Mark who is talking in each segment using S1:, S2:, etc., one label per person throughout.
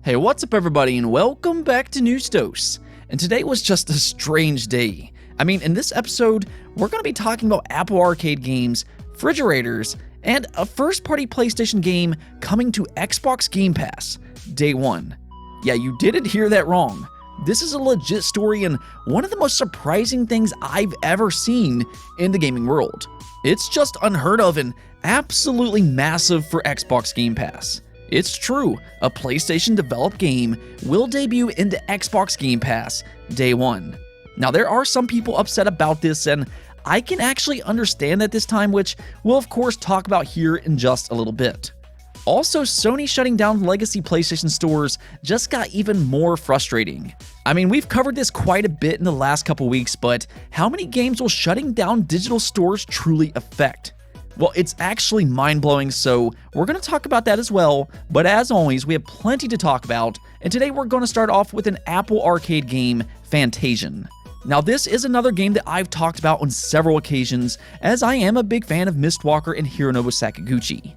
S1: Hey, what's up everybody, and welcome back to News Dose. And today was just a strange day. In this episode, we're going to be talking about Apple Arcade games, refrigerators, and a first-party PlayStation game coming to Xbox Game Pass, Day 1. Yeah, you didn't hear that wrong. This is a legit story and one of the most surprising things I've ever seen in the gaming world. It's just unheard of and absolutely massive for Xbox Game Pass. It's true, a PlayStation-developed game will debut into Xbox Game Pass Day 1. Now, there are some people upset about this, and I can actually understand that this time, which we'll of course talk about here in just a little bit. Also, Sony shutting down legacy PlayStation stores just got even more frustrating. We've covered this quite a bit in the last couple weeks, but how many games will shutting down digital stores truly affect? Well, it's actually mind-blowing, so we're going to talk about that as well, but as always, we have plenty to talk about, and today we're going to start off with an Apple Arcade game, Fantasian. Now, this is another game that I've talked about on several occasions, as I am a big fan of Mistwalker and Hironobu Sakaguchi.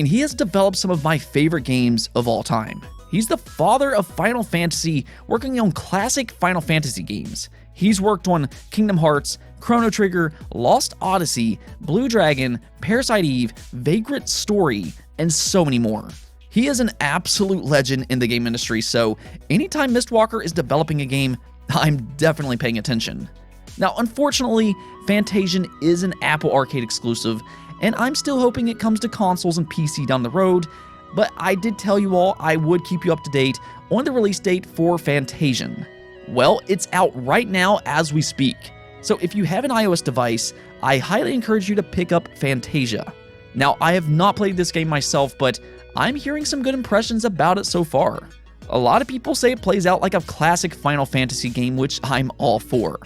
S1: He has developed some of my favorite games of all time. He's the father of Final Fantasy, working on classic Final Fantasy games. He's worked on Kingdom Hearts, Chrono Trigger, Lost Odyssey, Blue Dragon, Parasite Eve, Vagrant Story, and so many more. He is an absolute legend in the game industry, so anytime Mistwalker is developing a game, I'm definitely paying attention. Now, unfortunately, Fantasian is an Apple Arcade exclusive, and I'm still hoping it comes to consoles and PC down the road, but I did tell you all I would keep you up to date on the release date for Fantasian. Well, it's out right now as we speak. So if you have an iOS device, I highly encourage you to pick up Fantasia. Now, I have not played this game myself, but I'm hearing some good impressions about it so far. A lot of people say it plays out like a classic Final Fantasy game, which I'm all for.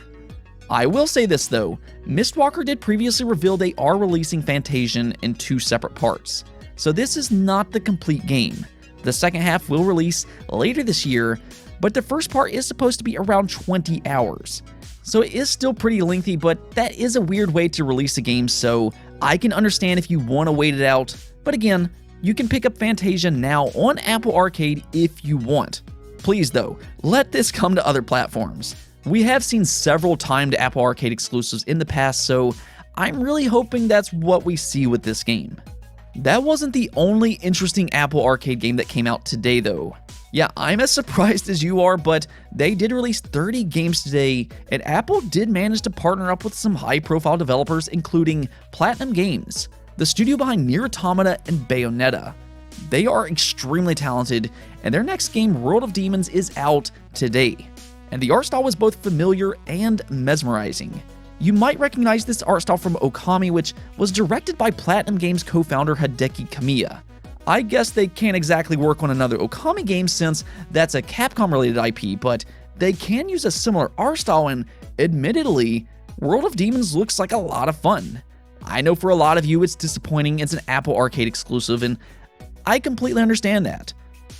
S1: I will say this though, Mistwalker did previously reveal they are releasing Fantasian in 2 separate parts. So this is not the complete game. The second half will release later this year, but the first part is supposed to be around 20 hours. So it is still pretty lengthy, but that is a weird way to release a game, so I can understand if you want to wait it out. But again, you can pick up Fantasia now on Apple Arcade if you want. Please though, let this come to other platforms. We have seen several timed Apple Arcade exclusives in the past, so I'm really hoping that's what we see with this game. That wasn't the only interesting Apple Arcade game that came out today though. Yeah, I'm as surprised as you are, but they did release 30 games today, and Apple did manage to partner up with some high-profile developers, including Platinum Games, the studio behind Nier Automata and Bayonetta. They are extremely talented, and their next game, World of Demons, is out today. And the art style was both familiar and mesmerizing. You might recognize this art style from Okami, which was directed by Platinum Games co-founder Hideki Kamiya. I guess they can't exactly work on another Okami game since that's a Capcom-related IP, but they can use a similar art style, and admittedly, World of Demons looks like a lot of fun. I know for a lot of you it's disappointing it's an Apple Arcade exclusive, and I completely understand that.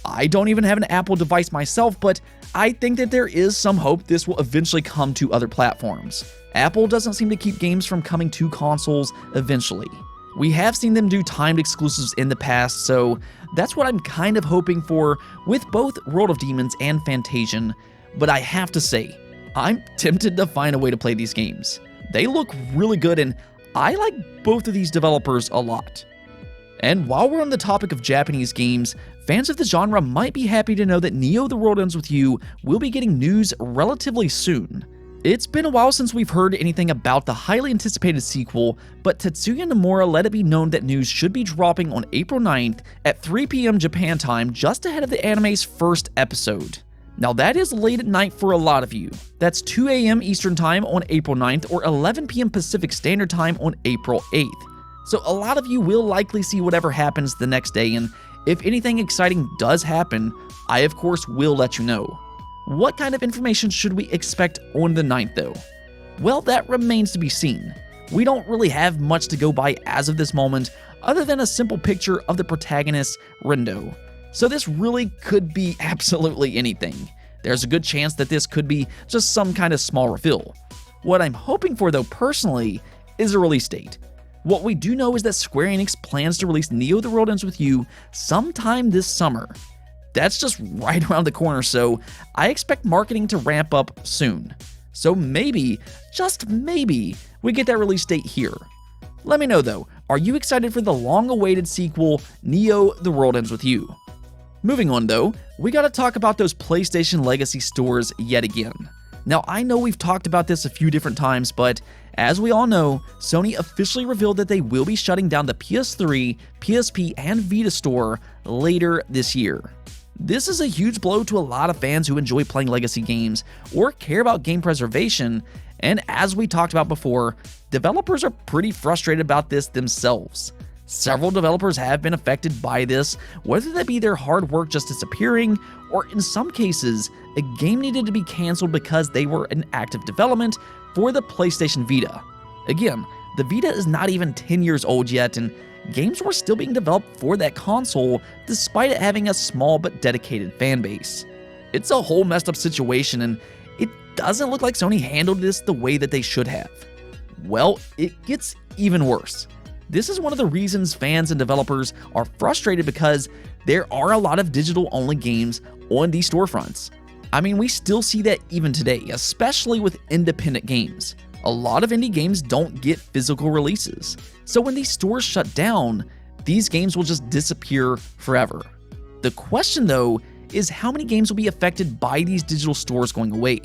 S1: I don't even have an Apple device myself, but I think that there is some hope this will eventually come to other platforms. Apple doesn't seem to keep games from coming to consoles eventually. We have seen them do timed exclusives in the past, so that's what I'm kind of hoping for with both World of Demons and Fantasian, but I have to say, I'm tempted to find a way to play these games. They look really good, and I like both of these developers a lot. And while we're on the topic of Japanese games, fans of the genre might be happy to know that Neo The World Ends With You will be getting news relatively soon. It's been a while since we've heard anything about the highly anticipated sequel, but Tetsuya Nomura let it be known that news should be dropping on April 9th at 3 p.m. Japan time, just ahead of the anime's first episode. Now that is late at night for a lot of you. That's 2 a.m. Eastern time on April 9th or 11 p.m. Pacific Standard Time on April 8th. So a lot of you will likely see whatever happens the next day, and if anything exciting does happen, I of course will let you know. What kind of information should we expect on the 9th though? Well, that remains to be seen. We don't really have much to go by as of this moment, other than a simple picture of the protagonist, Rendo. So this really could be absolutely anything. There's a good chance that this could be just some kind of small reveal. What I'm hoping for though personally is a release date. What we do know is that Square Enix plans to release Neo The World Ends With You sometime this summer. That's just right around the corner, so I expect marketing to ramp up soon. So maybe, just maybe, we get that release date here. Let me know though, are you excited for the long-awaited sequel, Neo: The World Ends With You? Moving on though, we gotta talk about those PlayStation Legacy stores yet again. Now I know we've talked about this a few different times, but as we all know, Sony officially revealed that they will be shutting down the PS3, PSP, and Vita store later this year. This is a huge blow to a lot of fans who enjoy playing legacy games or care about game preservation, and as we talked about before, developers are pretty frustrated about this themselves. Several developers have been affected by this, whether that be their hard work just disappearing, or in some cases, a game needed to be cancelled because they were in active development for the PlayStation Vita. Again, the Vita is not even 10 years old yet, and games were still being developed for that console despite it having a small but dedicated fan base. It's a whole messed up situation, and it doesn't look like Sony handled this the way that they should have. Well, it gets even worse. This is one of the reasons fans and developers are frustrated because there are a lot of digital-only games on these storefronts. I mean, we still see that even today, especially with independent games. A lot of indie games don't get physical releases. So when these stores shut down, these games will just disappear forever. The question though is how many games will be affected by these digital stores going away?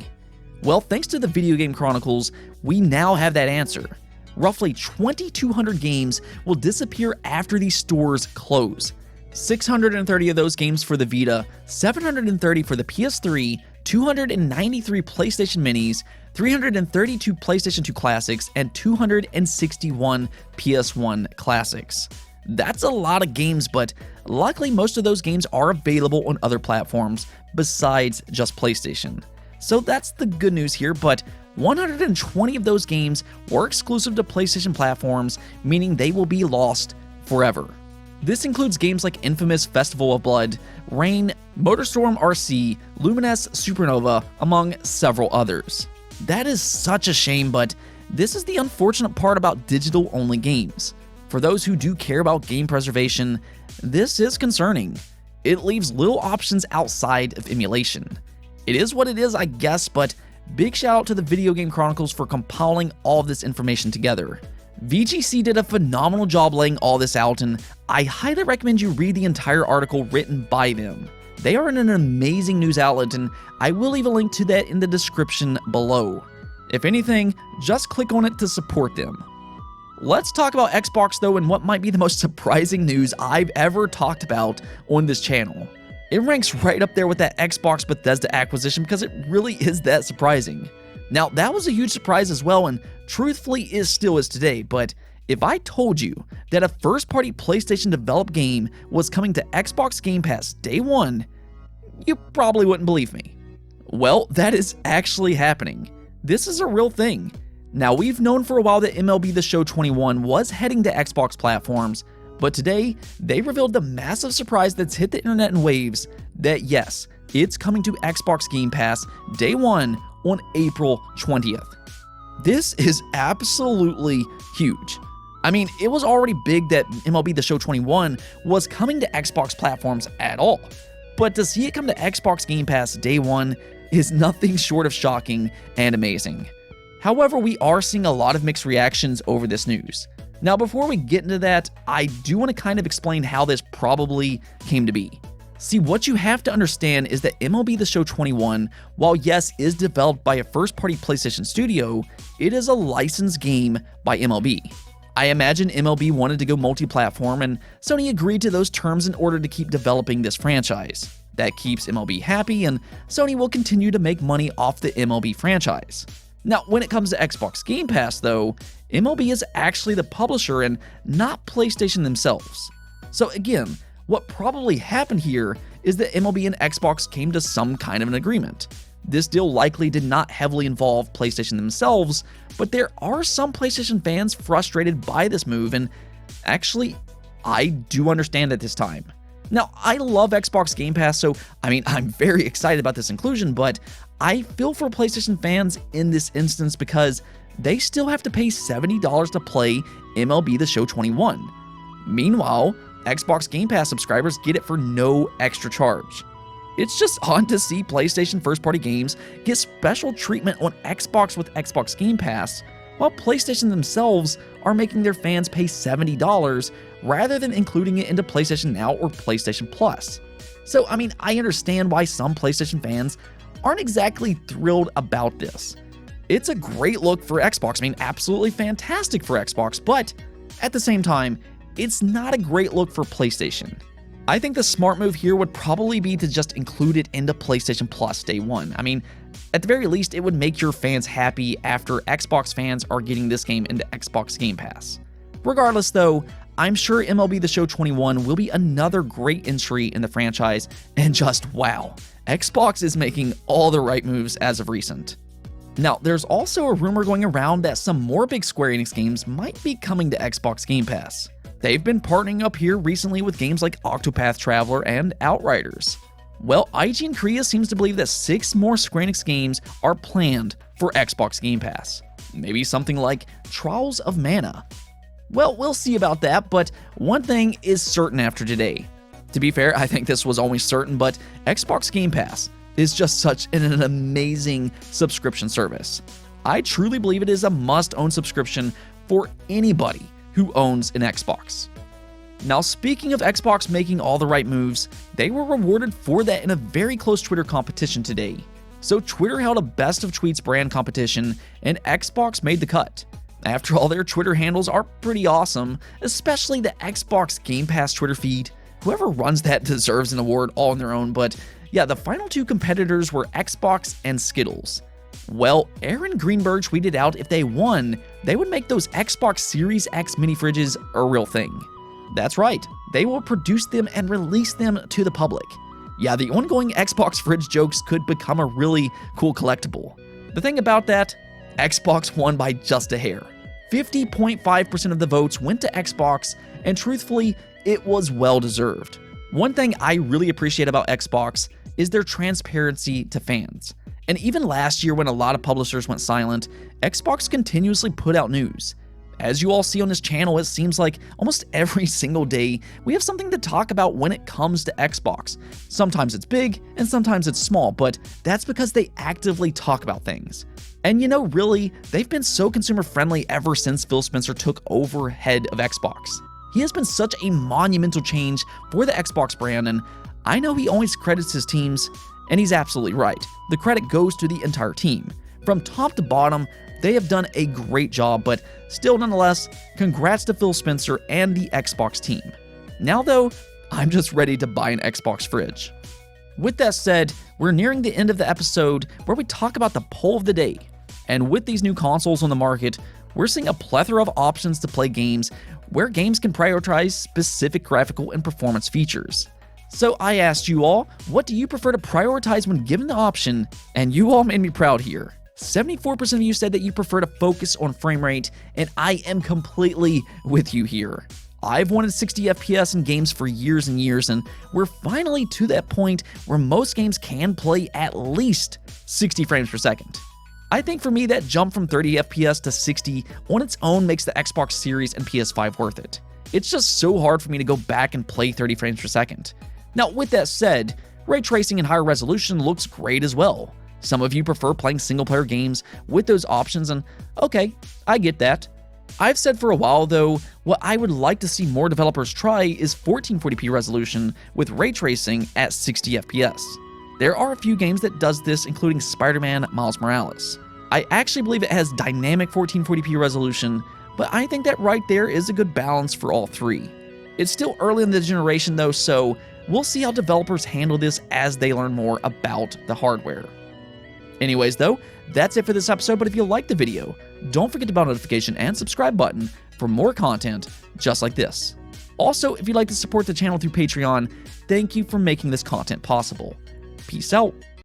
S1: Well, thanks to the Video Game Chronicles, we now have that answer. Roughly 2,200 games will disappear after these stores close. 630 of those games for the Vita, 730 for the PS3, 293 PlayStation Minis, 332 PlayStation 2 Classics, and 261 PS1 Classics. That's a lot of games, but luckily most of those games are available on other platforms besides just PlayStation. So that's the good news here, but 120 of those games were exclusive to PlayStation platforms, meaning they will be lost forever. This includes games like Infamous Festival of Blood, Rain, Motorstorm RC, Lumines Supernova, among several others. That is such a shame, but this is the unfortunate part about digital-only games. For those who do care about game preservation, this is concerning. It leaves little options outside of emulation. It is what it is, I guess, but big shout out to the Video Game Chronicles for compiling all of this information together. VGC did a phenomenal job laying all this out, and I highly recommend you read the entire article written by them. They are an amazing news outlet, and I will leave a link to that in the description below. If anything, just click on it to support them. Let's talk about Xbox though, and what might be the most surprising news I've ever talked about on this channel. It ranks right up there with that Xbox Bethesda acquisition because it really is that surprising. Now, that was a huge surprise as well, and truthfully still is today, but if I told you that a first-party PlayStation developed game was coming to Xbox Game Pass day one, you probably wouldn't believe me. Well, that is actually happening. This is a real thing. Now, we've known for a while that MLB The Show 21 was heading to Xbox platforms, but today, they revealed the massive surprise that's hit the internet in waves that yes, it's coming to Xbox Game Pass day one on April 20th. This is absolutely huge. I mean, it was already big that MLB The Show 21 was coming to Xbox platforms at all, but to see it come to Xbox Game Pass day one is nothing short of shocking and amazing. However, we are seeing a lot of mixed reactions over this news. Now, before we get into that, I do want to kind of explain how this probably came to be. See, what you have to understand is that MLB The Show 21, while yes, is developed by a first-party PlayStation studio, it is a licensed game by MLB. I imagine MLB wanted to go multi-platform, and Sony agreed to those terms in order to keep developing this franchise. That keeps MLB happy, and Sony will continue to make money off the MLB franchise. Now, when it comes to Xbox Game Pass, though, MLB is actually the publisher and not PlayStation themselves. So again, what probably happened here is that MLB and Xbox came to some kind of an agreement. This deal likely did not heavily involve PlayStation themselves, but there are some PlayStation fans frustrated by this move, and actually, I do understand at this time. Now, I love Xbox Game Pass, so I'm very excited about this inclusion, but I feel for PlayStation fans in this instance because they still have to pay $70 to play MLB The Show 21. Meanwhile, Xbox Game Pass subscribers get it for no extra charge. It's just odd to see PlayStation first-party games get special treatment on Xbox with Xbox Game Pass, while PlayStation themselves are making their fans pay $70 rather than including it into PlayStation Now or PlayStation Plus. So, I mean, I understand why some PlayStation fans aren't exactly thrilled about this. It's a great look for Xbox, I mean, absolutely fantastic for Xbox, but at the same time, it's not a great look for PlayStation. I think the smart move here would probably be to just include it into PlayStation Plus day one. I mean, at the very least, it would make your fans happy after Xbox fans are getting this game into Xbox Game Pass. Regardless though, I'm sure MLB The Show 21 will be another great entry in the franchise, and just wow, Xbox is making all the right moves as of recent. Now, there's also a rumor going around that some more big Square Enix games might be coming to Xbox Game Pass. They've been partnering up here recently with games like Octopath Traveler and Outriders. Well, IGN Korea seems to believe that 6 more Square Enix games are planned for Xbox Game Pass. Maybe something like Trials of Mana. Well, we'll see about that, but one thing is certain after today. To be fair, I think this was always certain, but Xbox Game Pass is just such an amazing subscription service. I truly believe it is a must-own subscription for anybody who owns an Xbox. Now, speaking of Xbox making all the right moves, they were rewarded for that in a very close Twitter competition today. So Twitter held a best of tweets brand competition, and Xbox made the cut. After all, their Twitter handles are pretty awesome, especially the Xbox Game Pass Twitter feed. Whoever runs that deserves an award all on their own, but yeah, the final 2 competitors were Xbox and Skittles. Well, Aaron Greenberg tweeted out if they won, they would make those Xbox Series X mini fridges a real thing. That's right, they will produce them and release them to the public. Yeah, the ongoing Xbox fridge jokes could become a really cool collectible. The thing about that, Xbox won by just a hair. 50.5% of the votes went to Xbox, and truthfully, it was well deserved. One thing I really appreciate about Xbox is their transparency to fans. And even last year when a lot of publishers went silent, Xbox continuously put out news. As you all see on this channel, it seems like almost every single day we have something to talk about when it comes to Xbox. Sometimes it's big and sometimes it's small, but that's because they actively talk about things. And you know, really, they've been so consumer friendly ever since Phil Spencer took over head of Xbox. He has been such a monumental change for the Xbox brand, and I know he always credits his teams, and he's absolutely right. The credit goes to the entire team. From top to bottom, they have done a great job, but still nonetheless, congrats to Phil Spencer and the Xbox team. Now though, I'm just ready to buy an Xbox fridge. With that said, we're nearing the end of the episode where we talk about the poll of the day. And with these new consoles on the market, we're seeing a plethora of options to play games where games can prioritize specific graphical and performance features. So I asked you all, what do you prefer to prioritize when given the option? And you all made me proud here. 74% of you said that you prefer to focus on frame rate, and I am completely with you here. I've wanted 60 FPS in games for years and years, and we're finally to that point where most games can play at least 60 frames per second. I think for me, that jump from 30 FPS to 60 on its own makes the Xbox Series and PS5 worth it. It's just so hard for me to go back and play 30 frames per second. Now, with that said, ray tracing and higher resolution looks great as well. Some of you prefer playing single-player games with those options, and okay, I get that. I've said for a while though, what I would like to see more developers try is 1440p resolution with ray tracing at 60 FPS. There are a few games that does this, including Spider-Man Miles Morales. I actually believe it has dynamic 1440p resolution, but I think that right there is a good balance for all three. It's still early in the generation though, so we'll see how developers handle this as they learn more about the hardware. Anyways though, that's it for this episode, but if you liked the video, don't forget the bell notification and subscribe button for more content just like this. Also, if you'd like to support the channel through Patreon, thank you for making this content possible. Peace out.